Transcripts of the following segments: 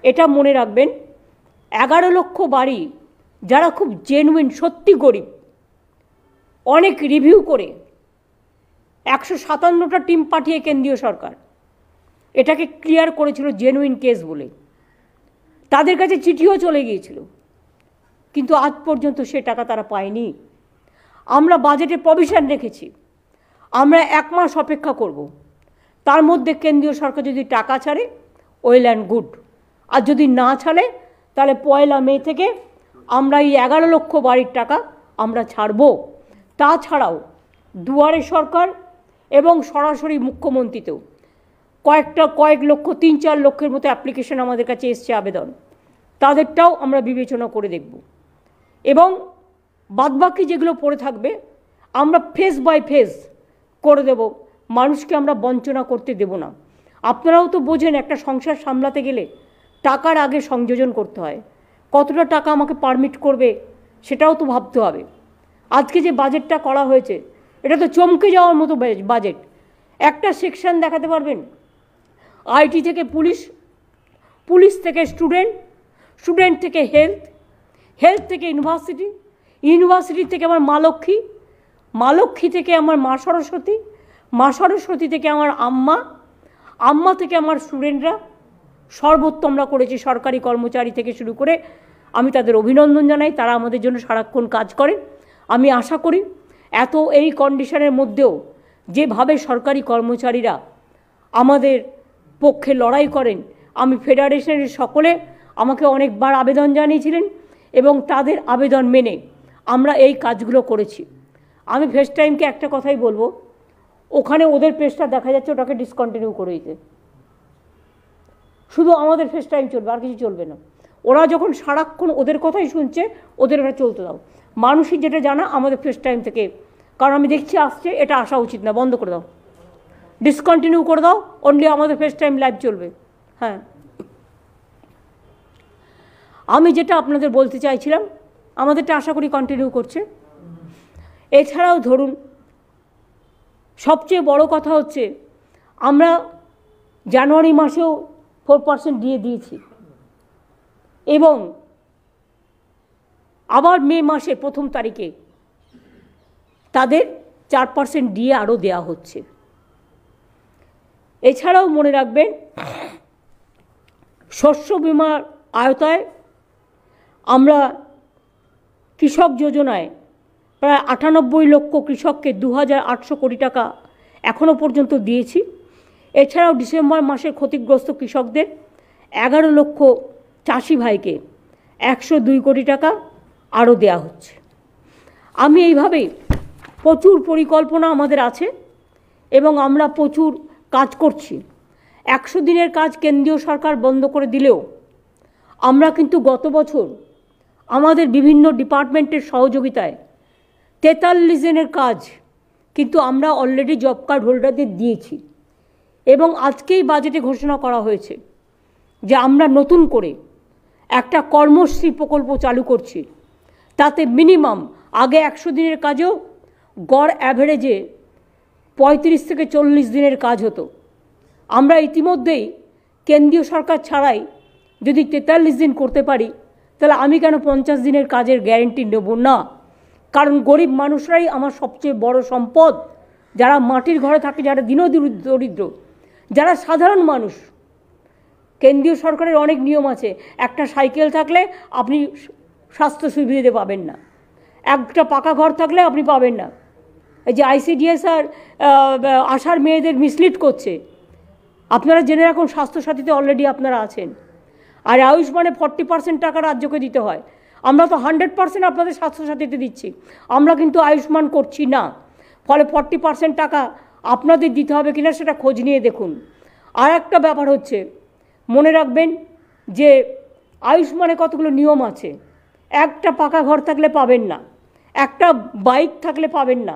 এটা মনে রাখবেন, 11 লক্ষ বাড়ি যারা খুব জেনুইন, সত্যি গরিব, অনেক রিভিউ করে 157টা টিম পাঠিয়ে কেন্দ্রীয় সরকার এটাকে ক্লিয়ার করেছিল জেনুইন কেস বলে। তাদের কাছে চিঠিও চলে গিয়েছিল, কিন্তু আজ পর্যন্ত সে টাকা তারা পায়নি। আমরা বাজেটে প্রভিশন রেখেছি, আমরা 1 মাস অপেক্ষা করব, তার মধ্যে কেন্দ্রীয় সরকার যদি টাকা ছাড়ে ওয়েল অ্যান্ড গুড, আর যদি না ছাড়ে তাহলে 1 মে থেকে আমরা এই 11 লক্ষ বাড়ির টাকা আমরা ছাড়ব। তাছাড়াও দুয়ারে সরকার এবং সরাসরি মুখ্যমন্ত্রীতেও কয়েক লক্ষ, 3-4 লক্ষের মতো অ্যাপ্লিকেশন আমাদের কাছে এসছে, আবেদন, তাদেরটাও আমরা বিবেচনা করে দেখব। এবং বাদবাকি যেগুলো পড়ে থাকবে আমরা ফেজ বাই ফেজ করে দেব, মানুষকে আমরা বঞ্চনা করতে দেব না। আপনারাও তো বোঝেন, একটা সংসার সামলাতে গেলে টাকার আগে সংযোজন করতে হয়, কতটা টাকা আমাকে পারমিট করবে সেটাও তো ভাবতে হবে। আজকে যে বাজেটটা করা হয়েছে এটা তো চমকে যাওয়ার মতো বাজেট। একটা সেকশন দেখাতে পারবেন আইটি থেকে পুলিশ, পুলিশ থেকে স্টুডেন্ট, স্টুডেন্ট থেকে হেলথ, হেলথ থেকে ইউনিভার্সিটি, ইউনিভার্সিটি থেকে আমার মা লক্ষ্মী, মা লক্ষ্মী থেকে আমার মা সরস্বতী, মা সরস্বতী থেকে আমার আম্মা, আম্মা থেকে আমার স্টুডেন্টরা। সর্বোত্তম আমরা করেছি, সরকারি কর্মচারী থেকে শুরু করে। আমি তাদের অভিনন্দন জানাই, তারা আমাদের জন্য সারাক্ষণ কাজ করে। আমি আশা করি এই কন্ডিশনের মধ্যেও যেভাবে সরকারি কর্মচারীরা আমাদের পক্ষে লড়াই করেন, আমি ফেডারেশনের সকলে আমাকে অনেকবার আবেদন জানিয়েছিলেন এবং তাদের আবেদন মেনে আমরা এই কাজগুলো করেছি। আমি ফেস টাইমকে একটা কথাই বলবো, ওখানে ওদের পেজটা দেখা যাচ্ছে, ওটাকে ডিসকন্টিনিউ করে দিতে। শুধু আমাদের ফেস টাইম চলবে, আর কিছু চলবে না। ওরা যখন সারাক্ষণ ওদের কথাই শুনছে, ওদের এটা চলতে দাও। মানুষই যেটা জানা আমাদের ফেস টাইম থেকে, কারণ আমি দেখছি আসছে, এটা আসা উচিত না, বন্ধ করে দাও, ডিসকন্টিনিউ করে দাও, অনলি আমাদের ফেস টাইম লাইভ চলবে। হ্যাঁ, আমি যেটা আপনাদের বলতে চাইছিলাম, আমাদেরটা আশা করি কন্টিনিউ করছে। এছাড়াও ধরুন, সবচেয়ে বড় কথা হচ্ছে আমরা জানুয়ারি মাসেও 4% দিয়ে দিয়েছি এবং আবার মে মাসের 1 তারিখে তাদের 4% দিয়ে আরও দেওয়া হচ্ছে। এছাড়াও মনে রাখবেন, শস্য বিমার আওতায় আমরা কৃষক যোজনায় প্রায় 98 লক্ষ কৃষককে 2800 কোটি টাকা এখনও পর্যন্ত দিয়েছি। এছাড়াও ডিসেম্বর মাসের ক্ষতিগ্রস্ত কৃষকদের 11 লক্ষ চাষি ভাইকে 102 কোটি টাকা আরও দেওয়া হচ্ছে। আমি এইভাবেই প্রচুর পরিকল্পনা আমাদের আছে এবং আমরা প্রচুর কাজ করছি। 100 দিনের কাজ কেন্দ্রীয় সরকার বন্ধ করে দিলেও আমরা কিন্তু গত বছর আমাদের বিভিন্ন ডিপার্টমেন্টের সহযোগিতায় 43 দিনের কাজ কিন্তু আমরা অলরেডি জব কার্ড হোল্ডারদের দিয়েছি এবং আজকেই বাজেটে ঘোষণা করা হয়েছে যে আমরা নতুন করে একটা কর্মশ্রী প্রকল্প চালু করছি। তাতে মিনিমাম আগে 100 দিনের কাজেও গড় অ্যাভারেজে 35 থেকে 40 দিনের কাজ হতো। আমরা ইতিমধ্যেই কেন্দ্রীয় সরকার ছাড়াই যদি 43 দিন করতে পারি, তাহলে আমি কেন 50 দিনের কাজের গ্যারেন্টি নেব না? কারণ গরিব মানুষরাই আমার সবচেয়ে বড় সম্পদ, যারা মাটির ঘরে থাকে, যারা দরিদ্র, যারা সাধারণ মানুষ। কেন্দ্রীয় সরকারের অনেক নিয়ম আছে, একটা সাইকেল থাকলে আপনি স্বাস্থ্য সুবিধে পাবেন না, একটা পাকা ঘর থাকলে আপনি পাবেন না। এই যে ICDS আর আশার মেয়েদের মিসলিড করছে, আপনারা জেনে রাখুন স্বাস্থ্যসাথীতে অলরেডি আপনারা আছেন। আর আয়ুষ্মানে 40% টাকা রাজ্যকে দিতে হয়, আমরা তো 100% আপনাদের স্বাস্থ্যসাথীতে দিচ্ছি, আমরা কিন্তু আয়ুষ্মান করছি না। ফলে 40% টাকা আপনাদের দিতে হবে কিনা সেটা খোঁজ নিয়ে দেখুন। আর একটা ব্যাপার হচ্ছে, মনে রাখবেন যে আয়ুষ্মানে কতগুলো নিয়ম আছে। একটা পাকা ঘর থাকলে পাবেন না, একটা বাইক থাকলে পাবেন না,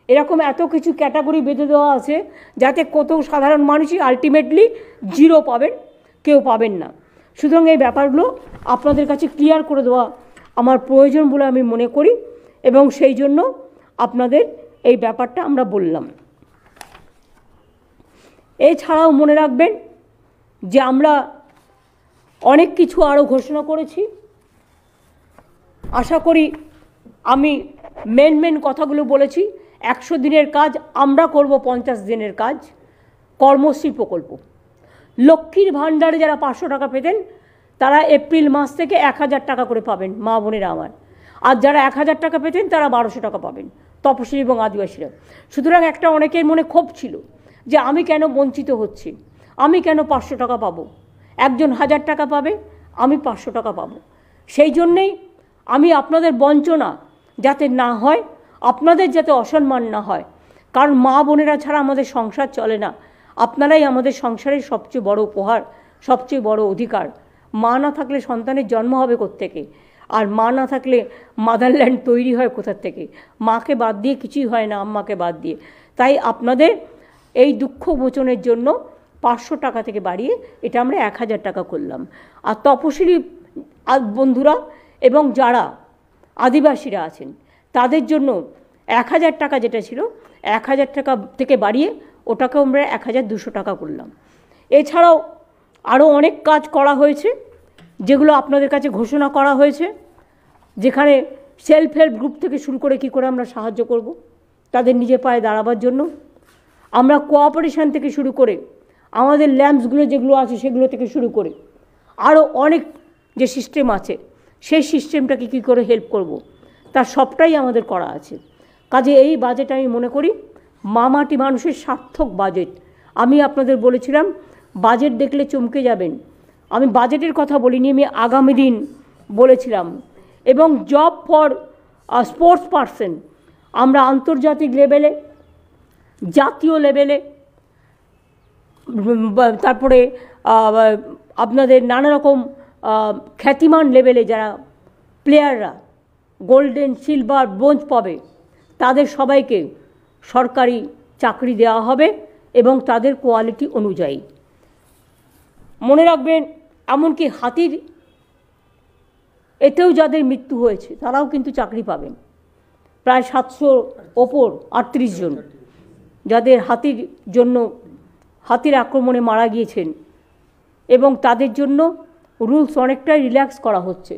এরকম এত কিছু ক্যাটাগরি বেঁধে দেওয়া আছে যাতে কত সাধারণ মানুষই আলটিমেটলি 0 পাবেন, কেউ পাবেন না। সুতরাং এই ব্যাপারগুলো আপনাদের কাছে ক্লিয়ার করে দেওয়া আমার প্রয়োজন বলে আমি মনে করি এবং সেই জন্য আপনাদের এই ব্যাপারটা আমরা বললাম। এছাড়াও মনে রাখবেন যে আমরা অনেক কিছু আরও ঘোষণা করেছি। আশা করি আমি মেন কথাগুলো বলেছি। 100 দিনের কাজ আমরা করব, 50 দিনের কাজ। কর্মশ্রী প্রকল্প, লক্ষ্মীর ভাণ্ডারে যারা 500 টাকা পেতেন তারা এপ্রিল মাস থেকে 1000 টাকা করে পাবেন মা বোনেরা আমার। আর যারা 1000 টাকা পেতেন তারা 1200 টাকা পাবেন, তপশিলি এবং আদিবাসীরা। সুতরাং একটা অনেকের মনে ক্ষোভ ছিল যে আমি কেন বঞ্চিত হচ্ছি, আমি কেন 500 টাকা পাবো, একজন 1000 টাকা পাবে, আমি 500 টাকা পাবো। সেই জন্যেই আমি আপনাদের বঞ্চনা যাতে না হয়, আপনাদের যাতে অসম্মান না হয়, কারণ মা বোনেরা ছাড়া আমাদের সংসার চলে না। আপনারাই আমাদের সংসারের সবচেয়ে বড় উপহার, সবচেয়ে বড় অধিকার। মা না থাকলে সন্তানের জন্ম হবে কোত্থেকে, আর মা না থাকলে মাদারল্যান্ড তৈরি হয় কোথার থেকে। মাকে বাদ দিয়ে কিছুই হয় না, আম্মাকে বাদ দিয়ে। তাই আপনাদের এই দুঃখ মোচনের জন্য 500 টাকা থেকে বাড়িয়ে এটা আমরা 1000 টাকা করলাম। আর তপশিলি বন্ধুরা এবং যারা আদিবাসীরা আছেন তাদের জন্য 1000 টাকা যেটা ছিল 1000 টাকা থেকে বাড়িয়ে ওটাকে আমরা 1200 টাকা করলাম। এছাড়াও আরও অনেক কাজ করা হয়েছে যেগুলো আপনাদের কাছে ঘোষণা করা হয়েছে, যেখানে সেলফ হেল্প গ্রুপ থেকে শুরু করে কী করে আমরা সাহায্য করব তাদের নিজের পায়ে দাঁড়াবার জন্য। আমরা কোঅপারেশন থেকে শুরু করে আমাদের ল্যাম্পসগুলো যেগুলো আছে সেগুলো থেকে শুরু করে আরও অনেক যে সিস্টেম আছে সেই সিস্টেমটাকে কী করে হেল্প করব তার সবটাই আমাদের করা আছে। কাজে এই বাজেট আমি মনে করি মামাটি মানুষের সার্থক বাজেট। আমি আপনাদের বলেছিলাম বাজেট দেখলে চমকে যাবেন। আমি বাজেটের কথা বলিনি, আমি আগামী দিন বলেছিলাম। এবং জব ফর স্পোর্টস পারসন আমরা আন্তর্জাতিক লেভেলে, জাতীয় লেভেলে, তারপরে আপনাদের নানা রকম খ্যাতিমান লেভেলে যারা প্লেয়াররা গোল্ডেন, সিলভার, ব্রোঞ্জ পাবে তাদের সবাইকে সরকারি চাকরি দেওয়া হবে এবং তাদের কোয়ালিটি অনুযায়ী। মনে রাখবেন এমনকি হাতির এতেও যাদের মৃত্যু হয়েছে তারাও কিন্তু চাকরি পাবেন। প্রায় 700 ওপর 38 জন যাদের হাতির আক্রমণে মারা গিয়েছেন, এবং তাদের জন্য রুলস অনেকটাই রিল্যাক্স করা হচ্ছে।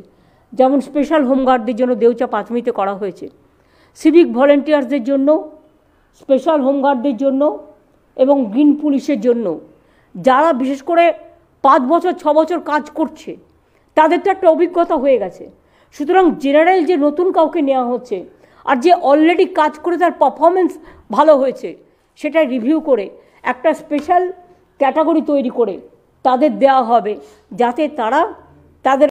যেমন স্পেশাল হোমগার্ডদের জন্য দেউচা পাঁচমিতে করা হয়েছে, সিভিক ভলেন্টিয়ার্সদের জন্য, স্পেশাল হোমগার্ডদের জন্য এবং গ্রিন পুলিশের জন্য, যারা বিশেষ করে 5 বছর 6 বছর কাজ করছে তাদের তো একটা অভিজ্ঞতা হয়ে গেছে। সুতরাং জেনারেল যে নতুন কাউকে নেওয়া হচ্ছে আর যে অলরেডি কাজ করে তার পারফরমেন্স ভালো হয়েছে সেটা রিভিউ করে একটা স্পেশাল ক্যাটাগরি তৈরি করে তাদের দেওয়া হবে, যাতে তারা তাদের